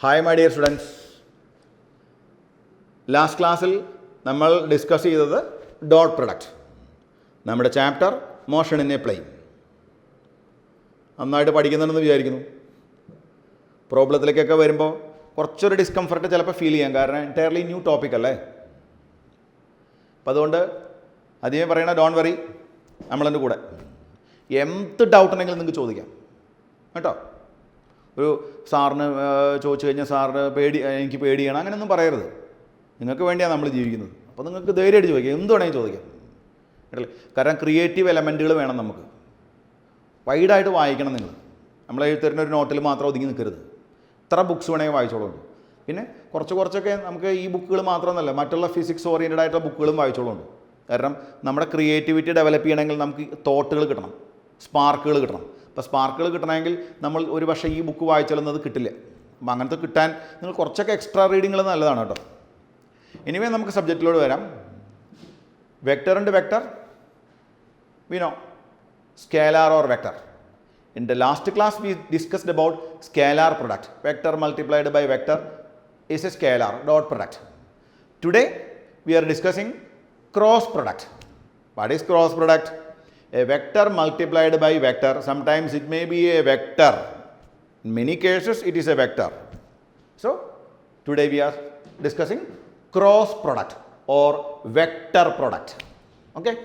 Hi my dear students. Last ക്ലാസ്സിൽ നമ്മൾ discuss ചെയ്തത് ഡോട്ട് പ്രൊഡക്റ്റ്, നമ്മുടെ chapter motion in a plane. നന്നായിട്ട് പഠിക്കുന്നുണ്ടെന്ന് വിചാരിക്കുന്നു. പ്രോബ്ലത്തിലേക്കൊക്കെ വരുമ്പോൾ കുറച്ചൊരു ഡിസ്കംഫർട്ട് ചിലപ്പോൾ ഫീൽ ചെയ്യാം, കാരണം എൻറ്റയർലി ന്യൂ ടോപ്പിക് അല്ലേ. അപ്പം അതുകൊണ്ട് ആദ്യമേ പറയണ ഡോൺ വറി, നമ്മളതിൻ്റെ കൂടെ എന്ത് ഡൗട്ട് ഉണ്ടെങ്കിലും നിങ്ങൾക്ക് ചോദിക്കാം കേട്ടോ. ഒരു സാറിന് ചോദിച്ചു കഴിഞ്ഞാൽ സാറിന് എനിക്ക് പേടിയാണ് അങ്ങനെയൊന്നും പറയരുത്. നിങ്ങൾക്ക് വേണ്ടിയാണ് നമ്മൾ ജീവിക്കുന്നത്. അപ്പോൾ നിങ്ങൾക്ക് ധൈര്യമായിട്ട് ചോദിക്കാം, എന്ത് വേണമെങ്കിൽ ചോദിക്കാം കേട്ടല്ലേ. കാരണം ക്രിയേറ്റീവ് എലമെൻറ്റുകൾ വേണം നമുക്ക്. വൈഡായിട്ട് വായിക്കണം നിങ്ങൾ. നമ്മൾ എഴുത്തരുന്ന ഒരു നോട്ടിൽ മാത്രം ഒതുങ്ങി നിൽക്കരുത്. ഇത്ര ബുക്സ് വേണമെങ്കിൽ വായിച്ചോളൂ. പിന്നെ കുറച്ചൊക്കെ നമുക്ക് ഈ ബുക്കുകൾ മാത്രമൊന്നുമല്ല, മറ്റുള്ള ഫിസിക്സ് ഓറിയൻറ്റഡ് ആയിട്ടുള്ള ബുക്കുകളും വായിച്ചോളുണ്ട്. കാരണം നമ്മുടെ ക്രിയേറ്റിവിറ്റി ഡെവലപ്പ് ചെയ്യണമെങ്കിൽ നമുക്ക് തോട്ടുകൾ കിട്ടണം, സ്പാർക്കുകൾ കിട്ടണം. അപ്പോൾ സ്പാർക്കുകൾ കിട്ടണമെങ്കിൽ നമ്മൾ ഒരു പക്ഷേ ഈ ബുക്ക് വായിച്ചാലൊന്നും അത് കിട്ടില്ല. അപ്പം അങ്ങനത്തെ കിട്ടാൻ നിങ്ങൾ കുറച്ചൊക്കെ എക്സ്ട്രാ റീഡിങ്ങൾ നല്ലതാണ് കേട്ടോ. എനിവേ നമുക്ക് സബ്ജക്റ്റിലോട് വരാം. Vector and vector we know scalar or vector. In the last class we discussed about scalar product. Vector multiplied by vector is a scalar dot product. Today we are discussing cross product. What is cross product? A vector multiplied by vector. Sometimes it may be a vector. In many cases it is a vector. So today we are discussing cross product or vector product. Okay?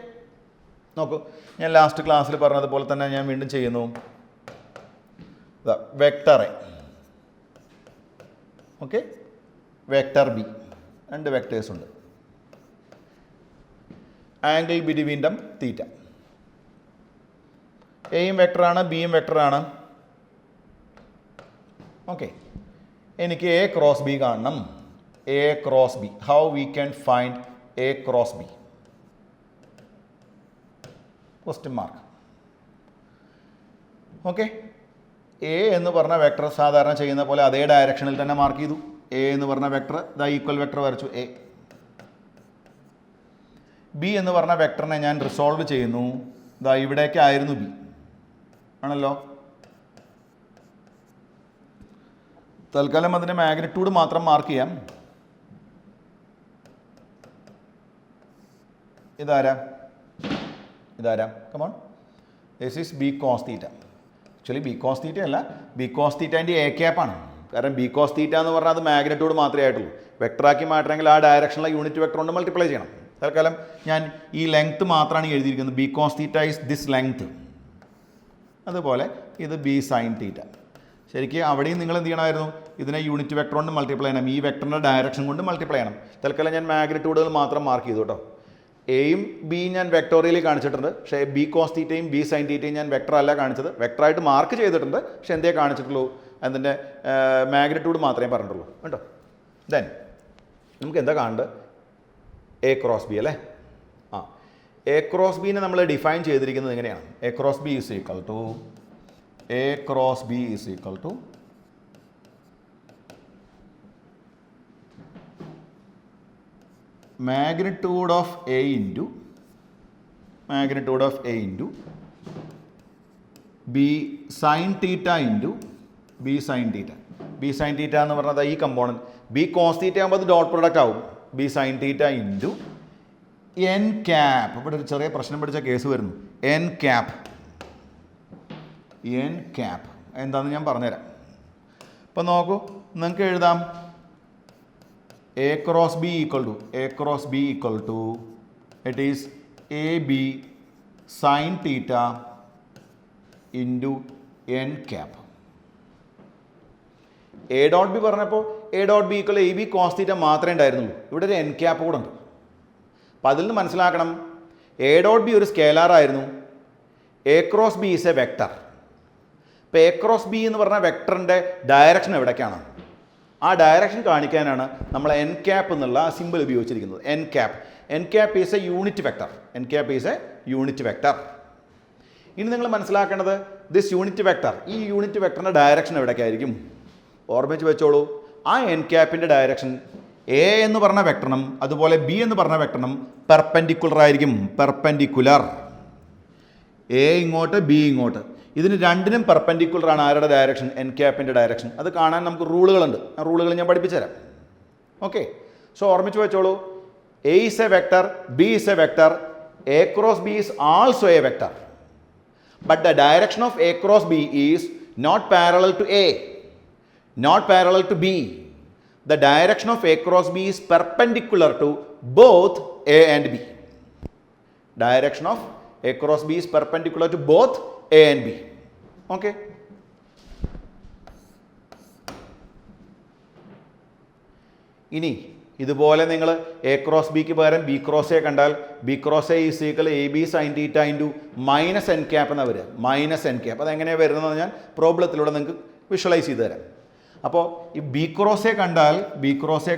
നോക്കൂ, ഞാൻ last ക്ലാസ്സിൽ പറഞ്ഞതുപോലെ തന്നെ ഞാൻ വീണ്ടും ചെയ്യുന്നു. Vector A, okay, vector B, രണ്ട് vectors ഉണ്ട്. ആംഗിൾ ബിറ്റ്വീൻ ദം തീറ്റ. എയും വെക്ടറാണ്, ബിയും വെക്ടറാണ്. ഓക്കെ, എനിക്ക് എ ക്രോസ് ബി കാണണം. A cross B, how we can find a cross B? Question mark. Okay, A എന്ന് പറഞ്ഞ വെക്ടർ സാധാരണ ചെയ്യുന്ന പോലെ അതേ ഡയറക്ഷനിൽ തന്നെ മാർക്ക് ചെയ്തു. എ എന്ന് പറഞ്ഞ വെക്ടർ ദാ ഈക്വൽ വെക്ടർ വരച്ചു എ. ബി എന്ന് പറഞ്ഞ വെക്ടറിനെ ഞാൻ റിസോൾവ് ചെയ്യുന്നു. ദാ ഇവിടേക്കായിരുന്നു ബി ആണല്ലോ. തൽക്കാലം അതിൻ്റെ മാഗ്നിറ്റ്യൂഡ് മാത്രം മാർക്ക് ചെയ്യാം. ഇതാരാ? Come on, this is B cos theta. Actually B cos theta അല്ല, ബി കോസ് തീറ്റേൻ്റെ എ ക്യാപ്പാണ്. കാരണം ബി കോസ് തീറ്റ എന്ന് പറഞ്ഞാൽ അത് മാഗ്നിറ്റ്യൂഡ് മാത്രമേ ആയിട്ടുള്ളൂ. വെക്ടറാക്കി മാറ്റണമെങ്കിൽ ആ ഡയറക്ഷനിലെ യൂണിറ്റ് വെക്ടർ കൊണ്ട് മൾട്ടിപ്ലൈ ചെയ്യണം. തൽക്കാലം ഞാൻ ഈ ലെങ്ത്ത് മാത്രമാണ് എഴുതിയിരിക്കുന്നത്. B cos theta is this length. അതുപോലെ ഇത് ബി സൈൻ തീറ്റ. ശരിക്കും അവിടെയും നിങ്ങൾ എന്ത് ചെയ്യണമായിരുന്നു? ഇതിനെ യൂണിറ്റ് വെക്ടർ കൊണ്ട് മൾട്ടിപ്ലൈ ചെയ്യണം, ഈ വെക്ടറിൻ്റെ ഡയറക്ഷൻ കൊണ്ട് മൾട്ടിപ്ലൈ ചെയ്യണം. തൽക്കാലം ഞാൻ മാഗ്നിറ്റ്യൂഡുകൾ മാത്രം മാർക്ക് ചെയ്തു കേട്ടോ. എയും ബിയും ഞാൻ വെക്ടോറിയൽ കാണിച്ചിട്ടുണ്ട്, പക്ഷേ ബി കോസ് തീറ്റയും ബി സൈൻ തീറ്റയും ഞാൻ വെക്ടർ അല്ല കാണിച്ചത്. വെക്ടറായിട്ട് മാർക്ക് ചെയ്തിട്ടുണ്ട്, പക്ഷേ എന്തേ കാണിച്ചിട്ടുള്ളൂ? അതിൻ്റെ മാഗ്നിറ്റ്യൂഡ് മാത്രമേ പറഞ്ഞിട്ടുള്ളൂ കേട്ടോ. ദെൻ നമുക്ക് എന്താ കാണേണ്ടത്? എ ക്രോസ് ബി അല്ലേ. എ ക്രോസ് ബീനെ നമ്മൾ ഡിഫൈൻ ചെയ്തിരിക്കുന്നത് എങ്ങനെയാണ്? A cross B is equal to magnitude of A into B sin theta into B sin theta. B sin theta എന്ന് പറഞ്ഞാൽ ഈ കമ്പോണൻറ്റ് B cos theta ആകുമ്പോൾ അത് ഡോട്ട് പ്രൊഡക്റ്റ് ആവും. B sin theta into n cap. ഇവിടെ ഒരു ചെറിയ പ്രശ്നം പിടിച്ച കേസ് വരുന്നു. n cap എന്താണെന്ന് ഞാൻ പറഞ്ഞുതരാം. അപ്പം നോക്കൂ, നിങ്ങൾക്ക് എഴുതാം A cross B equal to it is AB sin theta into n cap. A dot B പറഞ്ഞപ്പോൾ A dot B equal AB cos theta മാത്രമേ ഉണ്ടായിരുന്നുള്ളൂ. ഇവിടെ ഒരു n cap കൂടെ ഉണ്ട്. അപ്പോൾ അതിൽ നിന്ന് മനസ്സിലാക്കണം, A dot B ഒരു സ്കേലാർ ആയിരുന്നു. A cross B is a vector. ഇപ്പോൾ A cross B എന്ന് പറഞ്ഞ വെക്ടറിൻ്റെ ഡയറക്ഷൻ എവിടേക്കാണ്? ആ ഡയറക്ഷൻ കാണിക്കാനാണ് നമ്മൾ എൻ ക്യാപ്പ് എന്നുള്ള സിമ്പിൾ ഉപയോഗിച്ചിരിക്കുന്നത്. N cap is A unit vector. ഇനി നിങ്ങൾ മനസ്സിലാക്കേണ്ടത് ദിസ് യൂണിറ്റ് വെക്ടർ, ഈ യൂണിറ്റ് വെക്ടറിൻ്റെ ഡയറക്ഷൻ എവിടേക്കായിരിക്കും? ഓർമ്മിച്ച് വെച്ചോളൂ. ആ എൻ ക്യാപ്പിൻ്റെ ഡയറക്ഷൻ എ എന്ന് പറഞ്ഞ വെക്ടറിനും അതുപോലെ ബി എന്ന് പറഞ്ഞ വെക്ടറിനും പെർപെൻഡിക്കുലർ ആയിരിക്കും. പെർപെൻഡിക്കുലർ. എ ഇങ്ങോട്ട്, ബി ഇങ്ങോട്ട്. ഇതിന് രണ്ടിനും പെർപെൻഡിക്കുലറാണ് ആരുടെ ഡയറക്ഷൻ, എൻ ക്യാപ്പിൻ്റെ ഡയറക്ഷൻ. അത് കാണാൻ നമുക്ക് റൂളുകളുണ്ട്. ആ റൂളുകൾ ഞാൻ പഠിപ്പിച്ചു തരാം. ഓക്കെ, സോ ഓർമ്മിച്ച് വെച്ചോളൂ. A is a vector, B is a vector, A cross B is also a vector. But the direction of A cross B is not parallel to A, not parallel to B. The direction of A cross B is perpendicular to both A and B. Direction of A cross B is perpendicular to both A and B. Okay. ഇനി ഇതുപോലെ നിങ്ങൾ A cross ബിക്ക് പകരം B cross A കണ്ടാൽ B cross A is equal A B sine theta into minus N cap എന്നാണ് വരിക. Minus N cap അതെങ്ങനെയാണ് വരുന്നതെന്ന് ഞാൻ പ്രോബ്ലത്തിലൂടെ നിങ്ങൾക്ക് വിഷ്വലൈസ് ചെയ്ത് തരാം. അപ്പോൾ ഈ ബി ക്രോസ് എ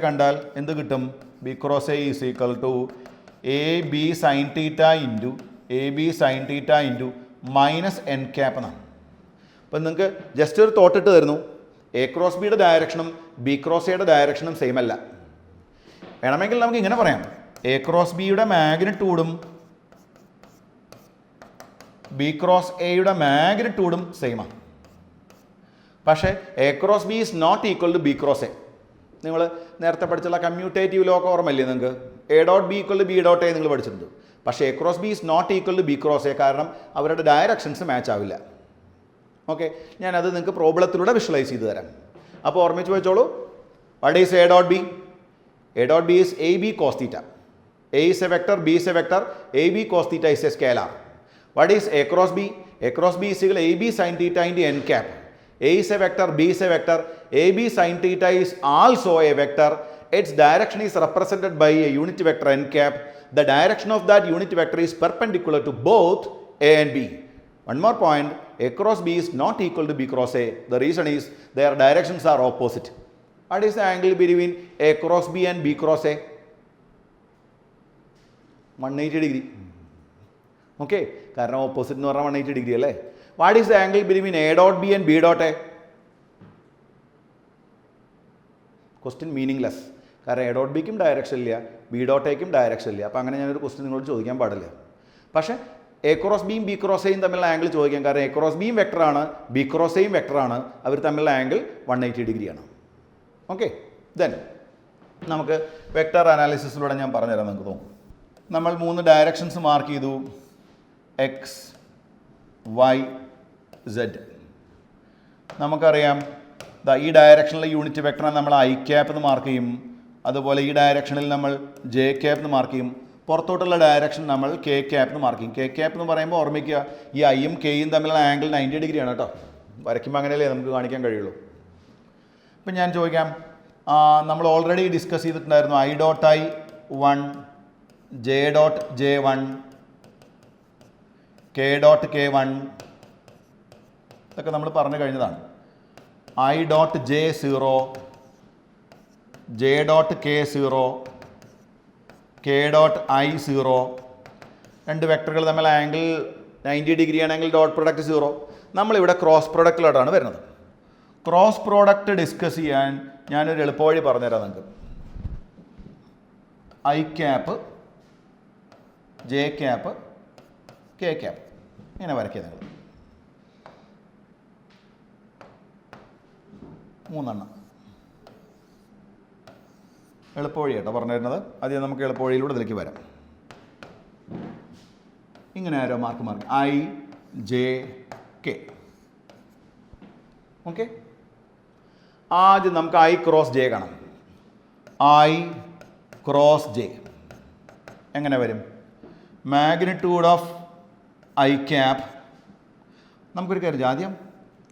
കണ്ടാൽ എന്ത് കിട്ടും? B cross A is equal to A B sine theta into minus N cap എന്നാണ്. അപ്പം നിങ്ങൾക്ക് ജസ്റ്റ് ഒരു തോട്ടിട്ട് തരുന്നു. എ ക്രോസ് ബിയുടെ ഡയറക്ഷനും ബി ക്രോസ് എയുടെ ഡയറക്ഷനും സെയിം അല്ല. വേണമെങ്കിൽ നമുക്ക് ഇങ്ങനെ പറയാം, എ ക്രോസ് ബിയുടെ മാഗ്നിറ്റ്യൂഡും ബി ക്രോസ് എയുടെ മാഗ്നിറ്റ്യൂഡും സെയിമാണ്. പക്ഷേ A cross B is not equal to B cross A. നിങ്ങൾ നേരത്തെ പഠിച്ചുള്ള കമ്മ്യൂട്ടേറ്റീവ് ലോ ഒക്കെ ഓർമ്മയില്ലേ നിങ്ങൾക്ക്? A dot B equal to B dot A നിങ്ങൾ പഠിച്ചിട്ടുണ്ട്. പക്ഷേ A cross B is not equal to B cross A, കാരണം അവരുടെ ഡയറക്ഷൻസ് മാച്ച് ആവില്ല. ഓക്കെ, ഞാനത് നിങ്ങൾക്ക് പ്രോബ്ലത്തിലൂടെ വിഷ്വലൈസ് ചെയ്ത് തരാം. അപ്പോൾ ഓർമ്മിച്ച് വെച്ചോളൂ. What is A dot B? A dot B is A B cos theta. A is a vector, B is a vector, A B cos theta is a scalar. What is A cross B? A cross B is equal A B sine theta into N cap. A is a vector, B is a vector, AB sin theta is also a vector. Its direction is represented by a unit vector n cap. The direction of that unit vector is perpendicular to both A and B. One more point, A cross B is not equal to B cross A. The reason is their directions are opposite. What is the angle between A cross B and B cross A? 180 degree. Okay, കാരണം opposite എന്ന് പറഞ്ഞാൽ 180 degree അല്ലേ? What is the angle between A dot B and B dot A? Question meaningless. കാരണം a dot ബിക്കും direction ഇല്ല, B dot എക്കും direction ഇല്ല. അപ്പോൾ അങ്ങനെ ഞാനൊരു ക്വസ്റ്റ്യൻ നിങ്ങളോട് ചോദിക്കാൻ പാടില്ല. പക്ഷേ എ ക്രോസ് ബിയും ബി ക്രോസ് എയും തമ്മിലുള്ള ആംഗിൾ ചോദിക്കാം. കാരണം എ ക്രോസ് ബിയും വെക്ടറാണ്, ബി ക്രോസ് എയും വെക്ടറാണ്. അവർ തമ്മിലുള്ള ആംഗിൾ 180 ഡിഗ്രിയാണ്. ഓക്കെ, ദെൻ നമുക്ക് വെക്ടർ അനാലിസിസിലൂടെ ഞാൻ പറഞ്ഞുതരാം. നിങ്ങൾക്ക് തോന്നും നമ്മൾ 3 ഡയറക്ഷൻസ് മാർക്ക് ചെയ്തു, എക്സ്, വൈ, സെഡ്. നമുക്കറിയാം ഈ ഡയറക്ഷനിലെ യൂണിറ്റ് വെക്ടറിനെ നമ്മൾ ഐ ക്യാപ്പ് എന്ന് മാർക്ക് ചെയ്യും. അതുപോലെ ഈ ഡയറക്ഷനിൽ നമ്മൾ ജെ ക്യാപ്പ് എന്ന് മാർക്ക് ചെയ്യും. പുറത്തോട്ടുള്ള ഡയറക്ഷൻ നമ്മൾ കെ ക്യാപ്പ് എന്ന് മാർക്ക് ചെയ്യും. കെ ക്യാപ്പ് എന്ന് പറയുമ്പോൾ ഓർമ്മിക്കുക, ഈ ഐയും കെയും തമ്മിലുള്ള ആംഗിൾ 90 ഡിഗ്രിയാണ് കേട്ടോ. വരയ്ക്കുമ്പോൾ അങ്ങനെയല്ലേ നമുക്ക് കാണിക്കാൻ കഴിയുള്ളൂ. ഇപ്പം ഞാൻ ചോദിക്കാം, നമ്മൾ ഓൾറെഡി ഡിസ്കസ് ചെയ്തിട്ടുണ്ടായിരുന്നു I dot I 1, J dot J 1, K dot K 1, ഇതൊക്കെ നമ്മൾ പറഞ്ഞു കഴിഞ്ഞതാണ്. I dot J 0, J dot K 0, K dot I 0. രണ്ട് വെക്ടറുകൾ തമ്മിൽ ആംഗിൾ 90 ഡിഗ്രി ആണെങ്കിൽ ഡോട്ട് പ്രൊഡക്റ്റ് 0. നമ്മളിവിടെ ക്രോസ് പ്രൊഡക്റ്റിലോട്ടാണ് വരുന്നത്. ക്രോസ് പ്രോഡക്റ്റ് ഡിസ്കസ് ചെയ്യാൻ ഞാനൊരു എളുപ്പവഴി പറഞ്ഞുതരാം നിങ്ങൾക്ക്. I cap, J cap, K cap ഇങ്ങനെ വരയ്ക്കുക നിങ്ങൾ. 3 എളുപ്പവഴി കേട്ടോ പറഞ്ഞു തരുന്നത്. ആദ്യം നമുക്ക് എളുപ്പവഴിയിലൂടെ ഇതിലേക്ക് വരാം. ഇങ്ങനെ arrow mark I J K. Okay, ആദ്യം നമുക്ക് ഐ ക്രോസ് ജെ കാണാം. ഐ ക്രോസ് ജെ എങ്ങനെ വരും? Magnitude of i cap. നമുക്കൊരു കാര്യം ആദ്യം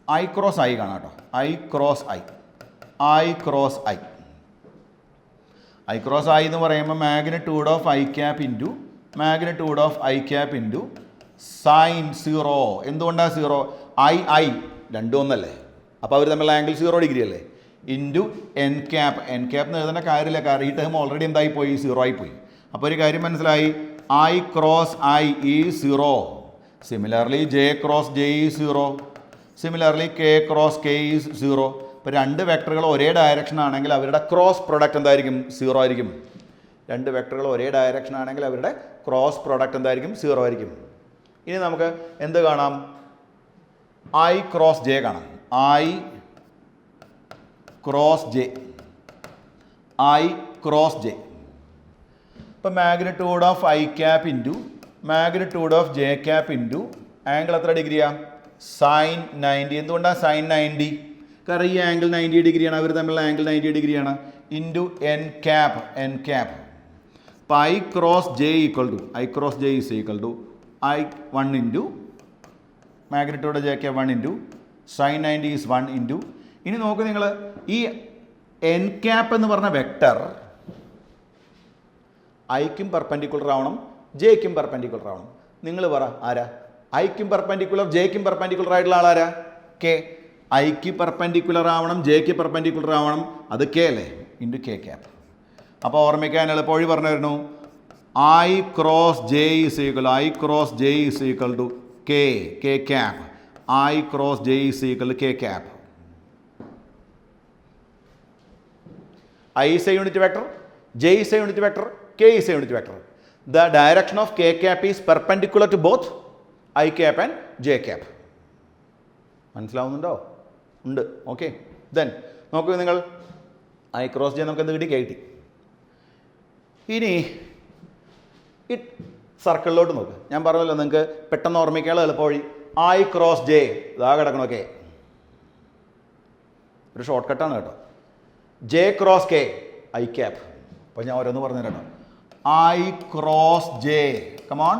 ഐ ക്രോസ് ഐ കാണാം കേട്ടോ. I cross I, I cross I. I cross I എന്ന് പറയുമ്പോൾ magnitude of i cap into magnitude of i cap into sine 0. എന്തുകൊണ്ടാണ് 0? ഐ രണ്ടും ഒന്നല്ലേ, അപ്പോൾ അവർ തമ്മിലുള്ള ആംഗിൾ 0 ഡിഗ്രി അല്ലേ, into N cap. N cap എന്ന് എഴുതേണ്ട കാര്യമില്ല, കാരണം ഈ ടേം ഓൾറെഡി എന്തായി പോയി? 0 ആയി പോയി. അപ്പോൾ ഒരു കാര്യം മനസ്സിലായി, I cross I is 0. Similarly J cross J is 0. Similarly K cross K is 0. ഇപ്പോൾ രണ്ട് വെക്ടറുകൾ ഒരേ ഡയറക്ഷൻ ആണെങ്കിൽ അവരുടെ ക്രോസ് പ്രൊഡക്റ്റ് എന്തായിരിക്കും? 0 ആയിരിക്കും. രണ്ട് വെക്ടറുകൾ ഒരേ ഡയറക്ഷൻ ആണെങ്കിൽ അവരുടെ ക്രോസ് പ്രൊഡക്റ്റ് എന്തായിരിക്കും? 0 ആയിരിക്കും. ഇനി നമുക്ക് എന്ത് കാണാം? ഐ ക്രോസ് ജെ കാണാം. I cross j, i cross j. ഇപ്പം magnitude of i cap into magnitude of j cap into angle എത്ര ഡിഗ്രിയാണ്? സൈൻ 90. എന്തുകൊണ്ടാണ് സൈൻ 90? കാരണം ഈ ആംഗിൾ 90 ഡിഗ്രിയാണ്, അവർ തമ്മിലുള്ള ആംഗിൾ 90 ഡിഗ്രിയാണ്. Into N cap, n cap. അപ്പോൾ i cross J is equal to i 1 into magnitude j cap 1 into sine 90 is 1 into. ഇനി നോക്കൂ നിങ്ങൾ, ഈ എൻ ക്യാപ്പ് എന്ന് പറഞ്ഞ വെക്ടർ ഐക്കും പെർപെൻഡിക്കുലർ ആവണം, ജെക്കും പെർപെൻഡിക്കുലർ ആവണം. നിങ്ങൾ പറ ആരാ? ഐക്കും പെർപെൻഡിക്കുലർ ജെക്കും പെർപെൻഡിക്കുലർ ആയിട്ടുള്ള ആളാരാ? കെ. ഐക്ക് പെർപെൻഡിക്കുലർ ആവണം, ജെക്ക് പെർപെൻഡിക്കുലർ ആവണം, അത് കെ അല്ലേ, ഇൻറ്റു കെ ക്യാപ്പ്. അപ്പോൾ ഓർമ്മിക്കാൻ എളുപ്പവഴി പറഞ്ഞു തരുന്നു. I cross J is equal to K cap. I cross J is equal to K cap. I is a unit vector, J is a unit vector, K is a unit vector. The direction of K cap is perpendicular to both I cap and J cap. മനസ്സിലാവുന്നുണ്ടോ? ഉണ്ട്. Okay. Then നോക്കൂ നിങ്ങൾ, I cross J നമുക്ക് എന്ത് കിട്ടി? K കിട്ടി. ഇനി ഈ സർക്കിളിലോട്ട് നോക്ക്. ഞാൻ പറഞ്ഞല്ലോ നിങ്ങൾക്ക് പെട്ടെന്ന് ഓർമ്മിക്കാനുള്ള എളുപ്പവഴി ഐ ക്രോസ് ജെ, ഇതാ കിടക്കണോ കെ. ഒരു ഷോർട്ട് കട്ടാണ് കേട്ടോ. J cross k, i cap. അപ്പോൾ ഞാൻ ഓരോന്ന് പറഞ്ഞു തരാം. I cross j, come on,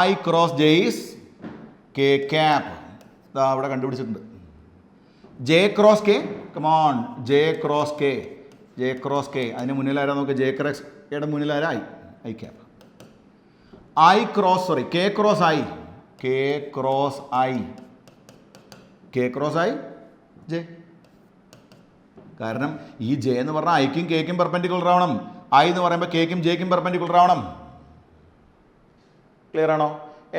i cross J is k cap. ഇതാ അവിടെ കണ്ടുപിടിച്ചിട്ടുണ്ട്. J cross k, come on, j cross k, j cross k. അതിന് മുന്നിലാരാ നോക്ക്? ജെ ക്രോസ് കെയുടെ മുന്നിലാരാ? I cap. I cross, sorry, k cross i, k cross i, k cross i j. കാരണം ഈ ജെ എന്ന് പറഞ്ഞാൽ ഐക്കും കെക്കും പെർപെൻഡിക്കുലർ ആവണം, ഐ എന്ന് പറയുമ്പോൾ കെക്കും ജെക്കും പെർപെൻഡിക്കുലർ ആവണം. ക്ലിയർ ആണോ?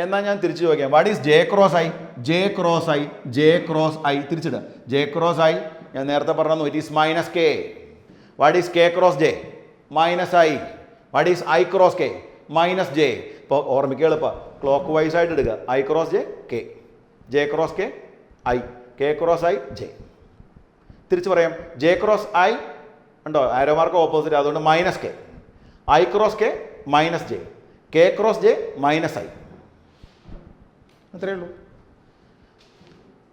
എന്നാൽ ഞാൻ തിരിച്ചു ചോദിക്കാം, what is j cross i? J cross i, j cross i തിരിച്ചിടുക. ജെ ക്രോസ് ഐ ഞാൻ നേരത്തെ പറഞ്ഞു, it is minus k. What is k cross j? Minus i. What is i cross k? Minus j. ഇപ്പോൾ ഓർമ്മിക്കുക എളുപ്പം, clockwise ആയിട്ട് എടുക്കുക. I cross j k, j cross k i, k cross i j. തിരിച്ചു പറയാം, j cross i ഉണ്ടോ, arrow mark opposite, അതുകൊണ്ട് minus K. I cross k minus J, K cross j minus I. അത്രയേ ഉള്ളൂ.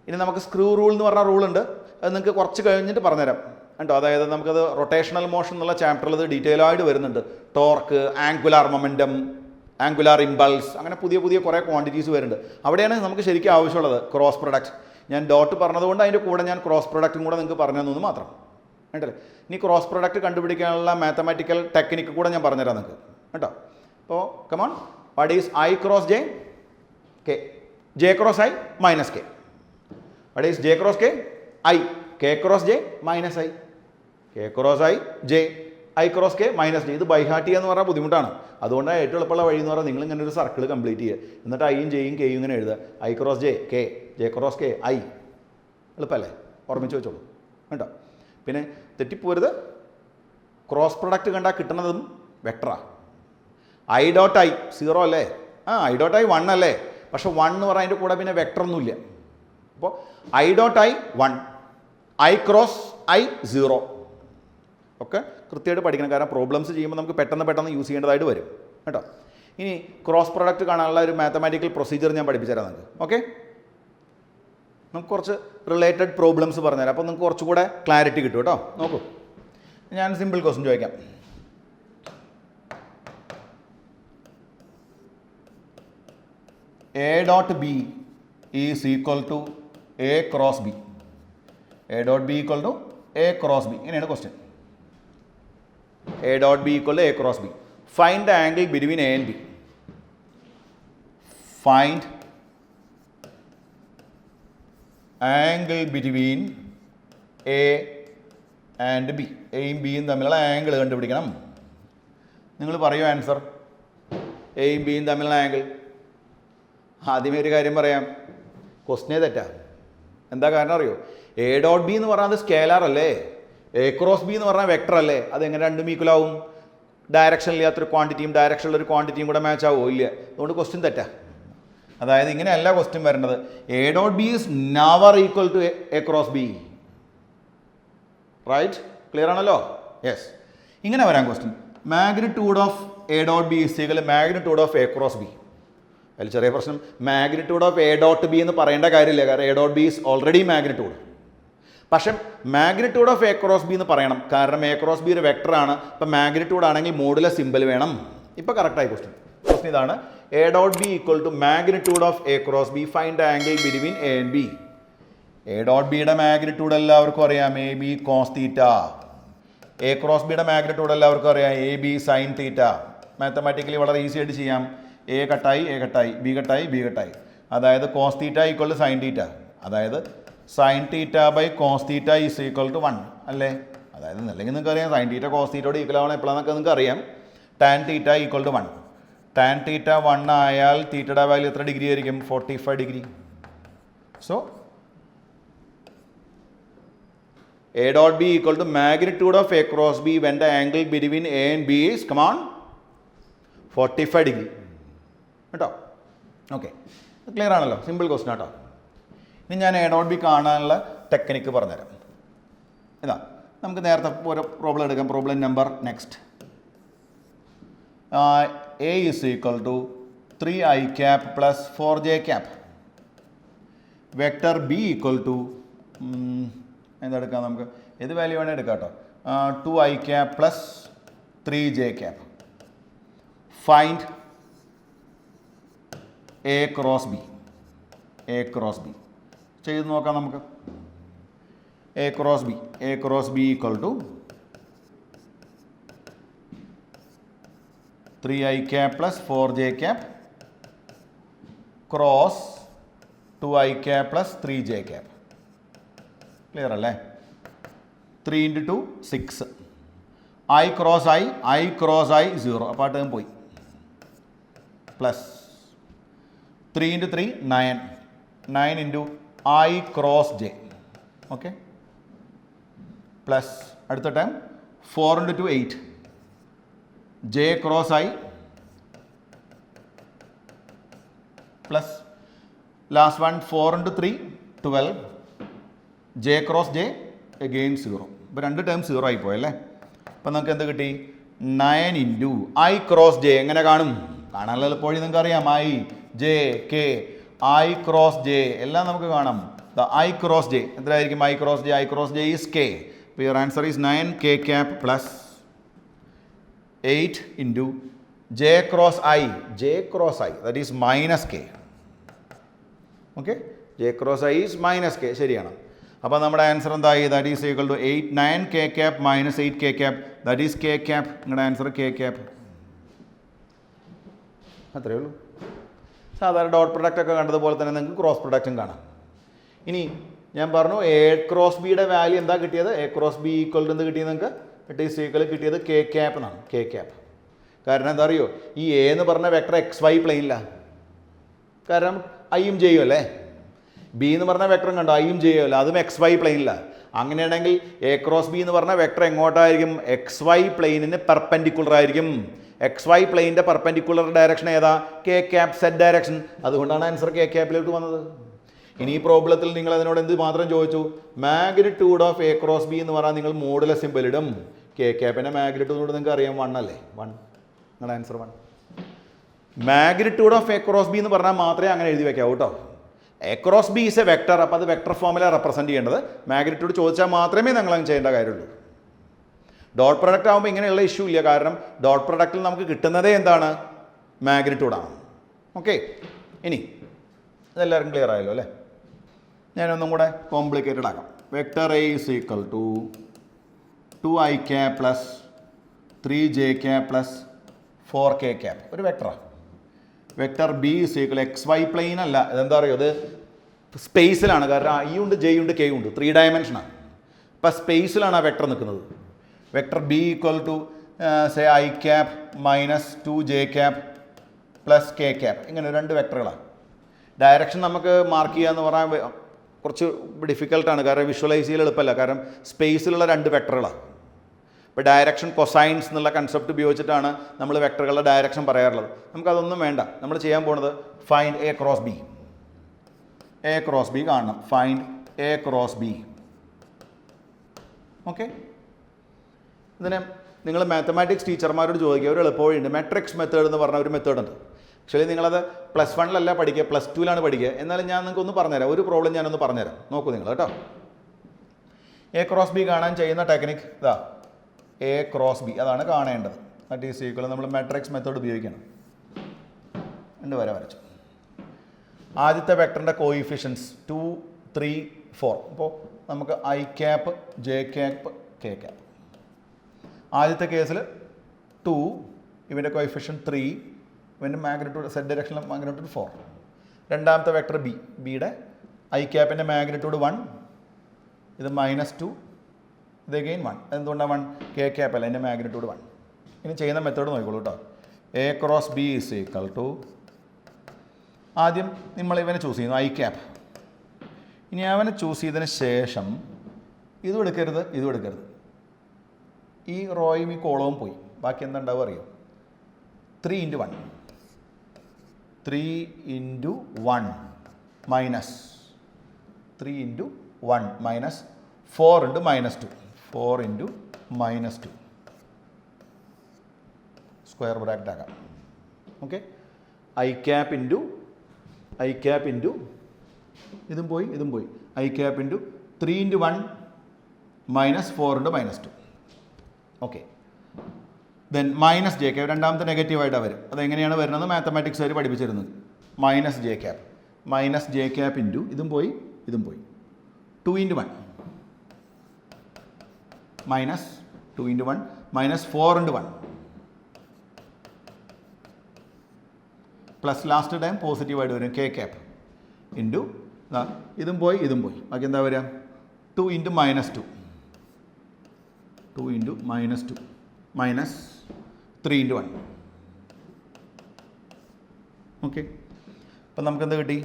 ഇനി നമുക്ക് സ്ക്രൂ റൂൾ എന്ന് പറഞ്ഞ റൂളുണ്ട്, അത് നിങ്ങൾക്ക് കുറച്ച് കഴിഞ്ഞിട്ട് പറഞ്ഞുതരാം കേട്ടോ. അതായത് നമുക്കത് റൊട്ടേഷണൽ മോഷൻ എന്നുള്ള ചാപ്റ്ററിൽ ഇത് ഡീറ്റെയിൽ ആയിട്ട് വരുന്നുണ്ട്. Torque, angular momentum, angular impulse, അങ്ങനെ പുതിയ പുതിയ കുറേ ക്വാണ്ടിറ്റീസ് വരുന്നുണ്ട്. അവിടെയാണ് നമുക്ക് ശരിക്കും ആവശ്യമുള്ളത് ക്രോസ് പ്രൊഡക്റ്റ്. ഞാൻ ഡോട്ട് പറഞ്ഞതുകൊണ്ട് അതിൻ്റെ കൂടെ ഞാൻ ക്രോസ് പ്രൊഡക്റ്റും കൂടെ നിങ്ങൾക്ക് പറഞ്ഞു തന്നു മാത്രം കേട്ടല്ലേ. ഇനി ക്രോസ് പ്രൊഡക്റ്റ് കണ്ടുപിടിക്കാനുള്ള മാത്തമാറ്റിക്കൽ ടെക്നിക്ക് കൂടെ ഞാൻ പറഞ്ഞുതരാം നിങ്ങൾക്ക് കേട്ടോ. അപ്പോൾ come on, what is i cross j? K. J cross I minus k. What is j cross k? I. K cross j minus I, k cross i J, i cross k minus J. ഇത് by heart ചെയ്യുക എന്ന് പറഞ്ഞാൽ ബുദ്ധിമുട്ടാണ്. അതുകൊണ്ടാണ് ഏറ്റവും എളുപ്പമുള്ള വഴി എന്ന് പറഞ്ഞാൽ നിങ്ങൾ ഇങ്ങനെ ഒരു സർക്കിൾ കംപ്ലീറ്റ് ചെയ്യുക, എന്നിട്ട് ഐയും ജെയും കെയും ഇങ്ങനെ എഴുതുക. I cross j k, j cross k i. എളുപ്പമല്ലേ? ഓർമ്മിച്ച് വെച്ചോളൂ കേട്ടോ. പിന്നെ തെറ്റിപ്പോരുത്, ക്രോസ് പ്രൊഡക്റ്റ് കണ്ടാൽ കിട്ടുന്നതും വെക്ടറാണ്. ഐ ഡോട്ട് ഐ 0 അല്ലേ? ഐ ഡോട്ട് ഐ 1 അല്ലേ? പക്ഷെ 1 എന്ന് പറഞ്ഞാൽ അതിൻ്റെ കൂടെ പിന്നെ വെക്ടറൊന്നുമില്ല. അപ്പോൾ I dot I 1, I cross I 0 ഒക്കെ കൃത്യമായിട്ട് പഠിക്കണം. കാരണം പ്രോബ്ലംസ് ചെയ്യുമ്പോൾ നമുക്ക് പെട്ടെന്ന് യൂസ് ചെയ്യേണ്ടതായിട്ട് വരും കേട്ടോ. ഇനി ക്രോസ് പ്രൊഡക്റ്റ് കാണാനുള്ള ഒരു മാത്തമാറ്റിക്കൽ പ്രൊസീജിയർ ഞാൻ പഠിപ്പിച്ചു തരാം നിങ്ങൾക്ക്. ഓക്കെ, നമുക്ക് കുറച്ച് റിലേറ്റഡ് പ്രോബ്ലംസ് പറഞ്ഞുതരാം. അപ്പോൾ നിങ്ങൾക്ക് കുറച്ചുകൂടെ ക്ലാരിറ്റി കിട്ടും കേട്ടോ. നോക്കൂ, ഞാൻ സിമ്പിൾ ക്വസ്റ്റ്യൻ ചോദിക്കാം. A dot B is equal to A cross B. A dot B equal to A cross b, ഇങ്ങനെയാണ് question. A dot B equal to A cross B. Find the angle between A and b. Find angle between A and b. എയും ബിയും തമ്മിലുള്ള angle കണ്ടുപിടിക്കണം. നിങ്ങൾ പറയൂ answer. എയും ബിയും തമ്മിലുള്ള ആംഗിൾ. ആദ്യമേ ഒരു കാര്യം പറയാം, ക്വസ്റ്റ്യനേ തെറ്റാ. എന്താ കാരണം അറിയോ? എ ഡോട്ട് ബി എന്ന് പറഞ്ഞാൽ അത് സ്കേലാർ അല്ലേ, എ ക്രോസ് ബി എന്ന് പറഞ്ഞാൽ വെക്ടർ അല്ലേ. അതെങ്ങനെ രണ്ടും ഈക്വൽ ആവും? ഡയറക്ഷൻ ഇല്ലാത്തൊരു ക്വാണ്ടിറ്റിയും ഡയറക്ഷനിലൊരു ക്വാണ്ടിറ്റിയും കൂടെ മാച്ച് ആവുമോ? ഇല്ല. അതുകൊണ്ട് ക്വസ്റ്റ്യൻ തെറ്റാ. അതായത് ഇങ്ങനെയല്ല ക്വസ്റ്റ്യൻ വരേണ്ടത്. A dot B is never equal to A cross b. Right? Clear ആണല്ലോ? യെസ്. ഇങ്ങനെ വരാൻ question. Magnitude of a dot B is equal magnitude of A cross b. അതിൽ ചെറിയ പ്രശ്നം, magnitude of a dot b എന്ന് പറയേണ്ട കാര്യമില്ല, കാരണം a dot B is already magnitude. പക്ഷേ magnitude of A cross b എന്ന് പറയണം, കാരണം എ ക്രോസ് ബി ഒരു വെക്ടറാണ്. ഇപ്പം മാഗ്നിറ്റ്യൂഡ് ആണെങ്കിൽ മോഡുലസ് സിമ്പിൾ വേണം. ഇപ്പോൾ കറക്റ്റായി ക്വസ്റ്റ്യൻ ഇതാണ്. A dot B equal to magnitude of A cross B, find the angle between A and B. A dot ബിയുടെ മാഗ്നിറ്റ്യൂഡ് എല്ലാവർക്കും അറിയാം, A B cos theta. A cross ബിയുടെ മാഗ്നിറ്റ്യൂഡ് എല്ലാവർക്കും അറിയാം, A B sine theta. Mathematically വളരെ easy ആയിട്ട് ചെയ്യാം. A കട്ടായി എ കട്ടായി, ബി കട്ടായി ബി കട്ടായി. അതായത് cos theta equal to sine theta, അതായത് sine theta by cos theta is equal to 1 അല്ലേ? അതായത് അല്ലെങ്കിൽ നിങ്ങൾക്ക് അറിയാം സൈൻ തീറ്റ കോസ് തീറ്റയോട് ഈക്വൽ ആവണം എപ്പോഴാണെന്നൊക്കെ നിങ്ങൾക്ക് അറിയാം. Tan theta equal to 1. Tan theta 1 ആയാൽ തീറ്റയുടെ വാല്യൂ എത്ര ഡിഗ്രി ആയിരിക്കും? 45 degree. So a dot B equal to magnitude of A cross b when the angle between A and b is come on 45 degree കേട്ടോ. Okay, clear ആണല്ലോ? Simple question കേട്ടോ. ഇനി ഞാൻ a dot b കാണാനുള്ള technique പറഞ്ഞുതരാം. ഇതാ, നമുക്ക് നേരത്തെ ഒരു പ്രോബ്ലം എടുക്കാം. Problem number next. A is equal to 3i cap plus 4j cap. Vector B equal to എന്തെടുക്കാം നമുക്ക്? ഏത് വാല്യൂ വേണേൽ എടുക്കാം കേട്ടോ. 2i cap plus 3j cap. Find a cross B. A cross b ചെയ്ത് നോക്കാം നമുക്ക്. A cross B equal to 3i cap plus 4j cap cross 2i cap plus 3j cap. Clear അല്ലേ? 3 × 2 6. i ക്രോസ് i 0, അപ്പോൾ ആ term പോയി. Plus 3 × 3 9. 9 × i cross j. Okay, plus അടുത്ത time 4 × 2 8. j cross i plus last one 4 × 3 12. j cross j again 0. ഇപ്പോൾ രണ്ട് term 0 ആയി പോയല്ലേ? അപ്പം നമുക്ക് എന്ത് കിട്ടി? 9 × i ക്രോസ് j. എങ്ങനെ കാണും? കാണാനുള്ള എളുപ്പവഴി നിങ്ങൾക്ക് അറിയാം. i j k i cross j എല്ലാം നമുക്ക് കാണാം. i ക്രോസ് j എത്രയായിരിക്കും? i cross j is k. അപ്പോൾ your answer is 9k cap plus 8 × j cross i that is minus k. Okay, j cross i is minus k. ശരിയാണ്. അപ്പോൾ നമ്മുടെ answer എന്തായി? That is equal to 9k cap minus 8k cap, that is k cap. നിങ്ങളുടെ answer k cap. അത്രയേ ഉള്ളൂ. സാധാരണ dot product ഒക്കെ കണ്ടതുപോലെ തന്നെ നിങ്ങൾക്ക് ക്രോസ് പ്രൊഡക്റ്റും കാണാം. ഇനി ഞാൻ പറഞ്ഞു എ ക്രോസ് ബിയുടെ വാല്യൂ എന്താ കിട്ടിയത്? A cross B equal to എന്ത് കിട്ടിയത് നിങ്ങൾക്ക്? ഇറ്റ് ഈസ് ഈക്വൽ കിട്ടിയത് കെ ക്യാപ്പ് എന്നാണ്. K cap. കാരണം എന്താ അറിയോ? ഈ എ എന്ന് പറഞ്ഞ വെക്ടർ XY പ്ലെയിനില്ല. കാരണം ഐയും ജെയും അല്ലേ? ബി എന്ന് പറഞ്ഞ വെക്ടറും കണ്ടോ? ഐയും ജെയും അല്ല, അതും XY പ്ലെയിനില്ല. അങ്ങനെയാണെങ്കിൽ എ ക്രോസ് ബി എന്ന് പറഞ്ഞ വെക്ടർ എങ്ങോട്ടായിരിക്കും? XY പ്ലെയിനിന് പെർപെൻഡിക്കുലർ ആയിരിക്കും. XY പ്ലെയിൻ്റെ പെർപെൻഡിക്കുലർ ഡയറക്ഷൻ ഏതാ? K cap set direction. അതുകൊണ്ടാണ് ആൻസർ കെ ക്യാപ്പിലോട്ട് വന്നത്. ഇനി ഈ പ്രോബ്ലത്തിൽ നിങ്ങൾ അതിനോട് എന്ത് മാത്രം ചോദിച്ചു? Magnitude of A cross b എന്ന് പറഞ്ഞാൽ നിങ്ങൾ മോഡുലസ് സിമ്പൽ ഇടും. കെ ക്യാപ്പിൻ്റെ മാഗ്നിറ്റ്യൂഡ് നിങ്ങൾക്ക് അറിയാം 1 അല്ലേ? 1. നിങ്ങളുടെ answer 1. Magnitude of A cross b എന്ന് പറഞ്ഞാൽ മാത്രമേ അങ്ങനെ എഴുതി വെക്കാവൂ കേട്ടോ. A cross B is a vector. അപ്പോൾ അത് വെക്ടർ ഫോമിലാണ് റെപ്രസെൻറ്റ് ചെയ്യേണ്ടത്. മാഗ്നിറ്റ്യൂഡ് ചോദിച്ചാൽ മാത്രമേ നിങ്ങൾ അങ്ങനെ ചെയ്യേണ്ട കാര്യമുള്ളൂ. ഡോട്ട് പ്രൊഡക്റ്റ് ആകുമ്പോൾ ഇങ്ങനെയുള്ള ഇഷ്യൂ ഇല്ല. കാരണം ഡോട്ട് പ്രൊഡക്റ്റിൽ നമുക്ക് കിട്ടുന്നതേ എന്താണ്? മാഗ്നിറ്റ്യൂഡാണ്. ഓക്കെ, ഇനി ഇതെല്ലാവരും ക്ലിയർ ആയല്ലോ അല്ലേ? ഞാനൊന്നും കൂടെ കോംപ്ലിക്കേറ്റഡ് ആക്കാം. Vector a is equal to 2i cap plus 3j cap plus 4k cap. ഒരു വെക്ടറാണ്. Vector B is equal XY plane അല്ല. ഇതെന്താ പറയുക? ഇത് സ്പേസിലാണ്. കാരണം ഐ ഉണ്ട്, ജെ ഉണ്ട്, കെ ഉണ്ട്. 3 ഡയമെൻഷനാണ്. അപ്പം സ്പേസിലാണ് ആ വെക്ടർ നിൽക്കുന്നത്. Vector B equal to say I cap minus 2j cap plus k cap. ഇങ്ങനെ രണ്ട് വെക്ടറുകളാണ്. ഡയറക്ഷൻ നമുക്ക് മാർക്ക് ചെയ്യുക എന്ന് പറഞ്ഞാൽ കുറച്ച് ഡിഫിക്കൽട്ടാണ്. കാരണം വിഷ്വലൈസ് ചെയ്യാൻ എളുപ്പമല്ല. കാരണം സ്പേസിലുള്ള രണ്ട് വെക്ടറുകളാണ്. ഇപ്പോൾ ഡയറക്ഷൻ കൊസൈൻസ് എന്നുള്ള കൺസെപ്റ്റ് ഉപയോഗിച്ചിട്ടാണ് നമ്മൾ വെക്ടറുകളുടെ ഡയറക്ഷൻ പറയാറുള്ളത്. നമുക്കതൊന്നും വേണ്ട. നമ്മൾ ചെയ്യാൻ പോകുന്നത് find a cross B. A cross b കാണണം. Find a cross b. Okay, ഇതിനെ നിങ്ങൾ മാത്തമാറ്റിക്സ് ടീച്ചർമാരോട് ചോദിക്കുക, ഒരു എളുപ്പവഴിയുണ്ട്. മെട്രിക്സ് മെത്തേഡ് എന്ന് പറഞ്ഞ ഒരു മെത്തേഡ് ഉണ്ട്. ആക്ച്വലി നിങ്ങളത് +1 പഠിക്കുക, +2 പഠിക്കുക. എന്നാലും ഞാൻ നിങ്ങൾക്ക് ഒന്ന് പറഞ്ഞുതരാം. ഒരു പ്രോബ്ലം ഞാനൊന്ന് പറഞ്ഞുതരാം. നോക്കൂ നിങ്ങൾ കേട്ടോ. എ ക്രോസ് ബി കാണാൻ ചെയ്യുന്ന ടെക്നിക് ഇതാ, എ ക്രോസ് ബി അതാണ് കാണേണ്ടത്. ദാറ്റ് ഈസ് ഈക്വൽ നമ്മൾ മെട്രിക്സ് മെത്തേഡ് ഉപയോഗിക്കണം. 2 വര വരച്ചു. ആദ്യത്തെ വെക്ടറിൻ്റെ കോയിഫിഷ്യൻസ് 2, 3, 4. അപ്പോൾ നമുക്ക് I cap, J cap, K cap. ആദ്യത്തെ കേസിൽ 2, ഇവൻ്റെ കോയിഫിഷ്യൻ 3, ഇവൻ്റെ മാഗ്നിറ്റ്യൂഡ് സെറ്റ് ഡയറക്ഷനിലെ മാഗ്നിറ്റ്യൂഡ് 4. രണ്ടാമത്തെ വെക്ടർ ബി, ബിയുടെ I ക്യാപ്പിൻ്റെ മാഗ്നിറ്റ്യൂഡ് 1, ഇത് -2, ഇത് അഗെയിൻ 1. എന്തുകൊണ്ടാണ് 1? K ക്യാപ്പ് അല്ല, എൻ്റെ മാഗ്നിറ്റ്യൂഡ് 1. ഇനി ചെയ്യുന്ന മെത്തേഡ് നോക്കിക്കോളൂ കേട്ടോ. A cross B is equal to, ആദ്യം നമ്മൾ ഇവനെ ചൂസ് ചെയ്യുന്നു I ക്യാപ്പ്. ഇനി അവനെ ചൂസ് ചെയ്തതിന് ശേഷം ഇതും എടുക്കരുത്, ഇതും എടുക്കരുത്. ഈ റോയും ഈ കോളവും പോയി. ബാക്കി എന്താ ഉണ്ടാവുക അറിയോ? 3 × 1. 3 × 1 മൈനസ് 3 × 1 മൈനസ് 4 × -2. 4 × -2 സ്ക്വയർ ബ്രാക്കറ്റ് ആക്കാം. ഓക്കെ, I ക്യാപ്പ് ഇൻറ്റു ഇതും പോയി, ഇതും പോയി. I cap into 3 × 1 minus 4 × -2. Okay, then minus J cap രണ്ടാമത്തെ നെഗറ്റീവായിട്ടാണ് വരും. അതെങ്ങനെയാണ് വരുന്നത് മാത്തമാറ്റിക്സ് വരെ പഠിപ്പിച്ചിരുന്നത്. മൈനസ് ജെ ക്യാപ്പ് ഇൻറ്റു ഇതും പോയി, ഇതും പോയി. 2 × 1 minus 2 × 1 minus 4 × 1 plus last time പോസിറ്റീവായിട്ട് വരും K ക്യാപ്പ് ഇൻറ്റു ഇതും പോയി, ഇതും പോയി. ബാക്കി എന്താ വരിക? 2 × -2. 2 × -2 മൈനസ് 3 × 1. ഓക്കെ, അപ്പം നമുക്കെന്ത് കിട്ടി?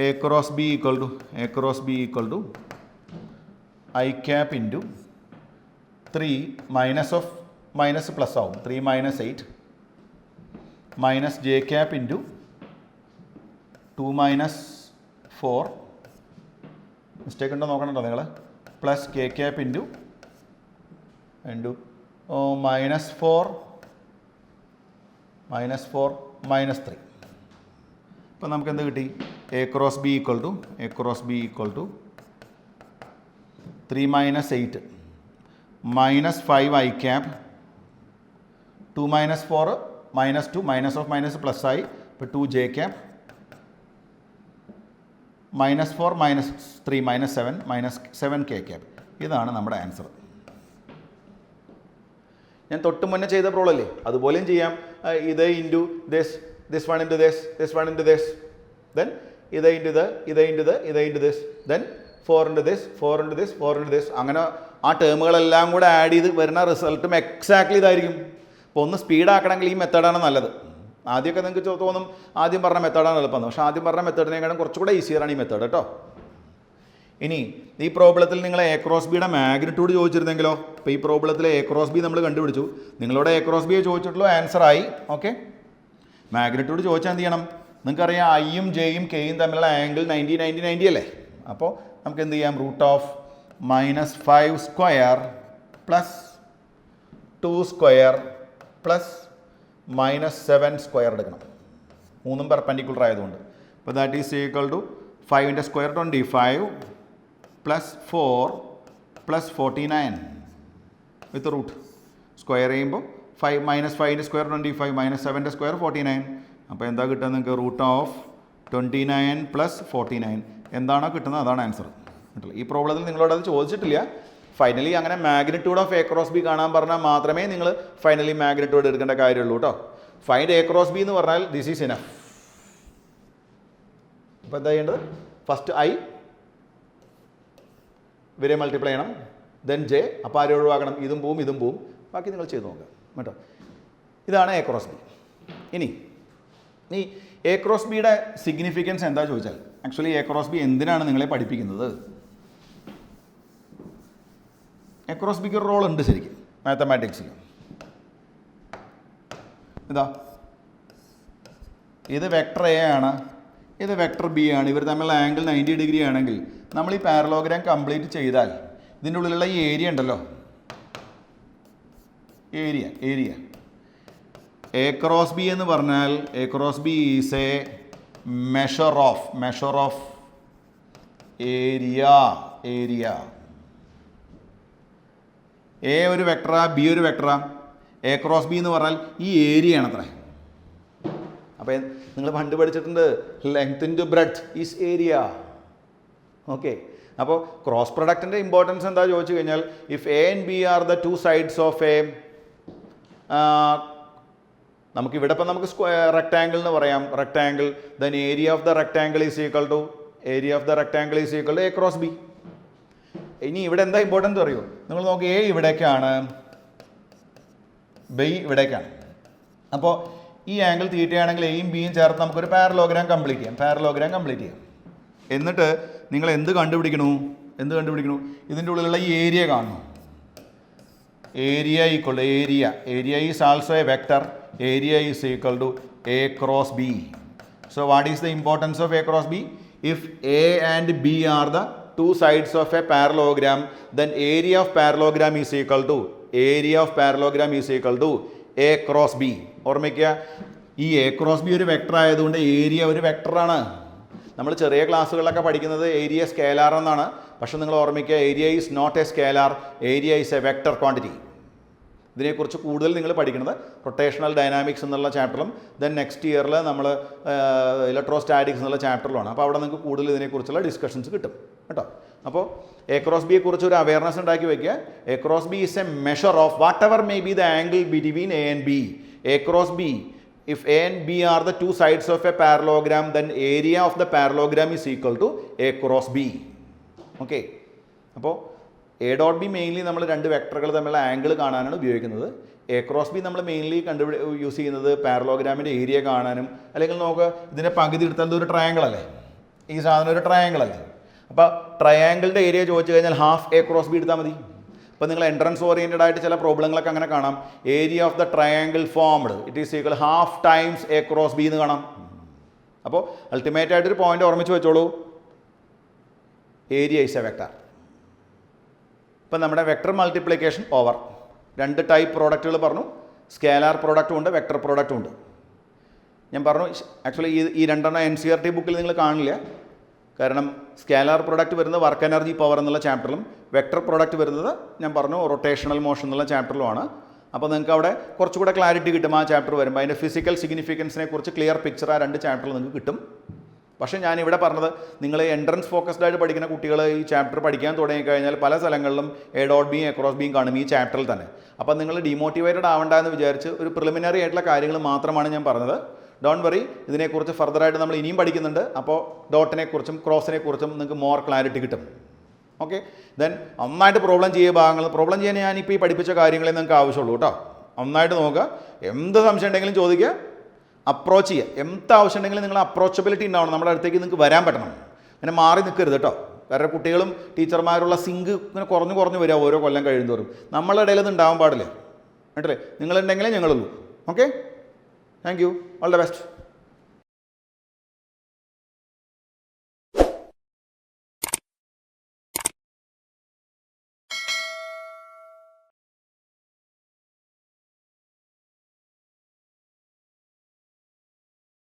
A cross B equal to I cap into 3 minus plus ആവും 3 - 8 minus J cap into 2 - 4 mistake ഉണ്ടോ നോക്കണല്ലോ നിങ്ങൾ. Plus K cap into -4 -3. അപ്പം നമുക്ക് എന്ത് കിട്ടി? A cross B equal to 3 - 8 -5 I cap 2 - 4 -2 minus of minus plus ആയി. ഇപ്പോൾ 2 J ക്യാപ്പ് -4 -3 -7 K ക്യാപ്പ്. ഇതാണ് നമ്മുടെ ആൻസർ. ഞാൻ തൊട്ട് മുന്നേ ചെയ്ത പ്രോബ്ലം അല്ലേ, അതുപോലെയും ചെയ്യാം. ഇത് into this one into this then ഇത് ഇൻറ്റു ദിസ് ദെൻ 4 × this അങ്ങനെ ആ ടേമുകളെല്ലാം കൂടെ ആഡ് ചെയ്ത് വരുന്ന റിസൾട്ടും എക്സാക്ട്ലി ഇതായിരിക്കും. അപ്പോൾ ഒന്ന് സ്പീഡാക്കണമെങ്കിൽ ഈ മെത്തേഡാണ് നല്ലത്. ആദ്യമൊക്കെ നിങ്ങൾക്ക് തോന്നും ആദ്യം പറഞ്ഞ മെത്തേഡാണ് എളുപ്പമെന്ന്. പക്ഷേ ആദ്യം പറഞ്ഞ മെത്തേഡിനേക്കാളും കുറച്ചുകൂടെ ഈസിയറാണ് ഈ മെത്തേഡ് കേട്ടോ. ഇനി ഈ പ്രോബ്ലത്തിൽ നിങ്ങൾ എ ക്രോസ് ബിയുടെ മാഗ്നിറ്റ്യൂഡ് ചോദിച്ചിരുന്നെങ്കിലോ? ഇപ്പോൾ ഈ പ്രോബ്ലത്തിൽ എ ക്രോസ് ബി നമ്മൾ കണ്ടുപിടിച്ചു. നിങ്ങളോട് എ ക്രോസ് ബിയെ ചോദിച്ചിട്ടുള്ളൂ, ആൻസറായി. ഓക്കെ, മാഗ്നിറ്റ്യൂഡ് ചോദിച്ചാൽ എന്ത് ചെയ്യണം? നിങ്ങൾക്കറിയാം ഐയും ജെയും കെയും തമ്മിലുള്ള ആംഗിൾ 90 90 90 അല്ലേ? അപ്പോൾ നമുക്ക് എന്ത് ചെയ്യാം? √-5² പ്ലസ് 2² പ്ലസ് -7² എടുക്കണം. മൂന്നും പെർപെൻഡിക്കുലർ ആയതുകൊണ്ട്. അപ്പോൾ that is equal to 5 × square 25 plus 4 plus 49 with root. Square ചെയ്യുമ്പോൾ 5 × സ്ക്വയർ 25 -7 സ്ക്വയർ 49. അപ്പോൾ എന്താ കിട്ടുക നിങ്ങൾക്ക്? √29 പ്ലസ് 49 എന്താണോ കിട്ടുന്നത് അതാണ് ആൻസർ. ഈ പ്രോബ്ലത്തിൽ നിങ്ങളോട് അത് ചോദിച്ചിട്ടില്ല. ഫൈനലി അങ്ങനെ magnitude of A cross B കാണാൻ പറഞ്ഞാൽ മാത്രമേ നിങ്ങൾ ഫൈനലി മാഗ്നിറ്റ്യൂഡ് എടുക്കേണ്ട കാര്യമുള്ളൂ കേട്ടോ. ഫൈൻഡ് എ ക്രോസ് ബി എന്ന് പറഞ്ഞാൽ ദിസ് ഈസ് ഇനഫ്. അപ്പോൾ എന്താ ചെയ്യേണ്ടത്? ഫസ്റ്റ് I ഇവരെ മൾട്ടിപ്ലൈ ചെയ്യണം, ദെൻ J. അപ്പോൾ ആരും ഒഴിവാക്കണം? ഇതും പോവും. ബാക്കി നിങ്ങൾ ചെയ്ത് നോക്കുക കേട്ടോ. ഇതാണ് എ ക്രോസ് ബി. ഇനി ഈ എ ക്രോസ് ബിയുടെ സിഗ്നിഫിക്കൻസ് എന്താ ചോദിച്ചാൽ, ആക്ച്വലി എ ക്രോസ് ബി എന്തിനാണ് നിങ്ങളെ പഠിപ്പിക്കുന്നത്? എ ക്രോസ് ബിക്ക് ഒരു റോൾ ഉണ്ട് ശരിക്കും. മാത്തമാറ്റിക്സിൽ. ഇതാ ഇത് വെക്ടർ എ ആണ്, ഇത് വെക്ടർ ബി ആണ്. ഇവർ തമ്മിലുള്ള ആംഗിൾ 90 ഡിഗ്രി ആണെങ്കിൽ നമ്മൾ ഈ പാരലോഗ്രാം കംപ്ലീറ്റ് ചെയ്താൽ ഇതിൻ്റെ ഉള്ളിലുള്ള ഈ ഏരിയ ഉണ്ടല്ലോ, ഏരിയ എ ക്രോസ് ബി എന്ന് പറഞ്ഞാൽ A cross B is A measure of area. A ഒരു വെക്ടറാ, ബി ഒരു വെക്ടറാ. എ ക്രോസ് ബി എന്ന് പറഞ്ഞാൽ ഈ ഏരിയ ആണ് അത്ര. അപ്പോൾ നിങ്ങൾ പണ്ട് പഠിച്ചിട്ടുണ്ട് length into breadth is area. Okay, അപ്പോൾ ക്രോസ് പ്രൊഡക്റ്റിൻ്റെ ഇമ്പോർട്ടൻസ് എന്താ ചോദിച്ചു കഴിഞ്ഞാൽ if A and B are the two sides of A, നമുക്കിവിടെ ഇപ്പം നമുക്ക് റെക്ടാങ്കിൾ എന്ന് പറയാം, rectangle, then area of the rectangle is equal to A cross B. ഇനി ഇവിടെ എന്താ ഇമ്പോർട്ടൻറ്റ് അറിയോ, നിങ്ങൾ നോക്കി എ ഇവിടേക്കാണ്, ബി ഇവിടേക്കാണ്. അപ്പോൾ ഈ ആംഗിൾ തീറ്റയാണെങ്കിൽ എയും ബിയും ചേർത്ത് നമുക്കൊരു പാരലോഗ്രാം കംപ്ലീറ്റ് ചെയ്യാം. എന്നിട്ട് നിങ്ങൾ എന്ത് കണ്ടുപിടിക്കണു, ഇതിൻ്റെ ഉള്ളിലുള്ള ഈ ഏരിയ കാണണം. Area is also a vector. Area is equal to A cross B. So what is the importance of A cross B? If A and B are the two sides of a parallelogram, then area of parallelogram is equal to a cross b. ഓർമ്മിക്കുക, ഈ A cross B ഒരു vector ആയതുകൊണ്ട് area ഒരു വെക്ടറാണ്. നമ്മൾ ചെറിയ ക്ലാസ്സുകളിലൊക്കെ പഠിക്കുന്നത് area scalar എന്നാണ്. പക്ഷേ നിങ്ങൾ ഓർമ്മിക്കുക, area is not a scalar, area is a vector quantity. ഇതിനെക്കുറിച്ച് കൂടുതൽ നിങ്ങൾ പഠിക്കുന്നത് റൊട്ടേഷണൽ ഡൈനാമിക്സ് എന്നുള്ള ചാപ്റ്ററിലും ദെൻ നെക്സ്റ്റ് ഇയറിൽ നമ്മൾ ഇലക്ട്രോസ്റ്റാറ്റിക്സ് എന്നുള്ള ചാപ്റ്ററിലുമാണ്. അപ്പോൾ അവിടെ നിങ്ങൾക്ക് കൂടുതൽ ഇതിനെക്കുറിച്ചുള്ള ഡിസ്കഷൻസ് കിട്ടും കേട്ടോ. അപ്പോൾ എ ക്രോസ് ബിയെ കുറിച്ച് ഒരു അവയർനെസ് ഉണ്ടാക്കി വയ്ക്കുക. A cross B is A measure of what ever may be the angle between A and B. A cross B, if A and B are the two sides of a parallelogram, then area of the parallelogram is equal to A cross B. Okay, അപ്പോൾ A dot B mainly നമ്മൾ രണ്ട് വെക്ടറുകൾ തമ്മിലുള്ള angle കാണാനാണ് ഉപയോഗിക്കുന്നത്. A cross B നമ്മൾ mainly use ചെയ്യുന്നത് പാരലോഗ്രാമിൻ്റെ area കാണാനും, അല്ലെങ്കിൽ നമുക്ക് ഇതിൻ്റെ പകുതി എടുത്താൽ ഒരു ട്രയാങ്കിൾ അല്ലേ, ഈ സാധനം ഒരു ട്രയാങ്കിൾ അല്ലേ. അപ്പോൾ ട്രയാങ്കിളിൻ്റെ ഏരിയ ചോദിച്ചു കഴിഞ്ഞാൽ ഹാഫ് എ ക്രോസ് ബി എടുത്താൽ മതി. ഇപ്പോൾ നിങ്ങൾ എൻട്രൻസ് ഓറിയൻറ്റഡ് ആയിട്ട് ചില പ്രോബ്ലങ്ങളൊക്കെ അങ്ങനെ കാണാം. Area of the triangle formed it is equal half times A cross b എന്ന് കാണാം. അപ്പോൾ അൾട്ടിമേറ്റ് ആയിട്ടൊരു പോയിന്റ് ഓർമ്മിച്ച് വെച്ചോളൂ, ഏരിയ ഈസ് എ വെക്ടർ. ഇപ്പം നമ്മുടെ വെക്ടർ മൾട്ടിപ്ലിക്കേഷൻ ഓവർ. രണ്ട് ടൈപ്പ് പ്രോഡക്റ്റുകൾ പറഞ്ഞു, സ്കേലാർ പ്രോഡക്റ്റും ഉണ്ട്, വെക്ടർ പ്രോഡക്റ്റും ഉണ്ട്. ഞാൻ പറഞ്ഞു ആക്ച്വലി ഈ രണ്ടെണ്ണം NCERT ബുക്കിൽ നിങ്ങൾ കാണില്ല. കാരണം സ്കേലാർ പ്രോഡക്റ്റ് വരുന്നത് വർക്ക് എനർജി പവർ എന്നുള്ള ചാപ്റ്ററിലും വെക്ടർ പ്രോഡക്റ്റ് വരുന്നത് ഞാൻ പറഞ്ഞു റൊട്ടേഷണൽ മോഷൻ എന്നുള്ള ചാപ്റ്ററിലുമാണ്. അപ്പോൾ നിങ്ങൾക്ക് അവിടെ കുറച്ചുകൂടെ ക്ലാരിറ്റി കിട്ടും ആ ചാപ്റ്റർ വരുമ്പോൾ. അതിൻ്റെ ഫിസിക്കൽ സിഗ്നിഫിക്കൻസിനെ കുറിച്ച് ക്ലിയർ പിക്ചർ ആ രണ്ട് ചാപ്റ്ററിൽ നിങ്ങൾക്ക് കിട്ടും. പക്ഷേ ഞാനിവിടെ പറഞ്ഞത് നിങ്ങൾ എൻട്രൻസ് ഫോക്കസ്ഡ് ആയിട്ട് പഠിക്കുന്ന കുട്ടികൾ ഈ ചാപ്റ്റർ പഠിക്കാൻ തുടങ്ങിക്കഴിഞ്ഞാൽ പല സ്ഥലങ്ങളിലും എ ഡോട്ട് ബിയും എ ക്രോസ് ബിയും കാണും ഈ ചാപ്റ്ററിൽ തന്നെ. അപ്പോൾ നിങ്ങൾ ഡീമോട്ടിവേറ്റഡ് ആവണ്ട എന്ന് വിചാരിച്ച് ഒരു പ്രിലിമിനറി ആയിട്ടുള്ള കാര്യങ്ങൾ മാത്രമാണ് ഞാൻ പറഞ്ഞത്. ഡോണ്ട് വറി, ഇതിനെക്കുറിച്ച് ഫർദറായിട്ട് നമ്മൾ ഇനിയും പഠിക്കുന്നുണ്ട്. അപ്പോൾ ഡോട്ടിനെ കുറിച്ചും ക്രോസിനെ കുറിച്ചും നിങ്ങൾക്ക് മോർ ക്ലാരിറ്റി കിട്ടും. ഓക്കെ, ദെൻ നന്നായിട്ട് പ്രോബ്ലം പ്രോബ്ലം ചെയ്യാൻ ഞാനിപ്പോൾ ഈ പഠിപ്പിച്ച കാര്യങ്ങളെ നിങ്ങൾക്ക് ആവശ്യമുള്ളൂ കേട്ടോ. നന്നായിട്ട് നോക്കുക, എന്ത് സംശയം ഉണ്ടെങ്കിലും ചോദിക്കുക, അപ്രോച്ച് ചെയ്യുക. എന്ത് ആവശ്യം ഉണ്ടെങ്കിലും നിങ്ങൾ അപ്രോച്ചബിലിറ്റി ഉണ്ടാവണം, നമ്മുടെ അടുത്തേക്ക് നിങ്ങൾക്ക് വരാൻ പറ്റണം. അങ്ങനെ മാറി നിൽക്കരുത് കേട്ടോ. കാരണം കുട്ടികളും ടീച്ചർമാരുള്ള സിങ്ക് ഇങ്ങനെ കുറഞ്ഞു വരിക ഓരോ കൊല്ലം കഴിയുന്തോറും. നമ്മളുടെ ഇടയിൽ അത് ഉണ്ടാവാൻ പാടില്ല കേട്ടല്ലേ. നിങ്ങളുണ്ടെങ്കിലേ ഞങ്ങളുള്ളൂ. Okay, thank you, all the best.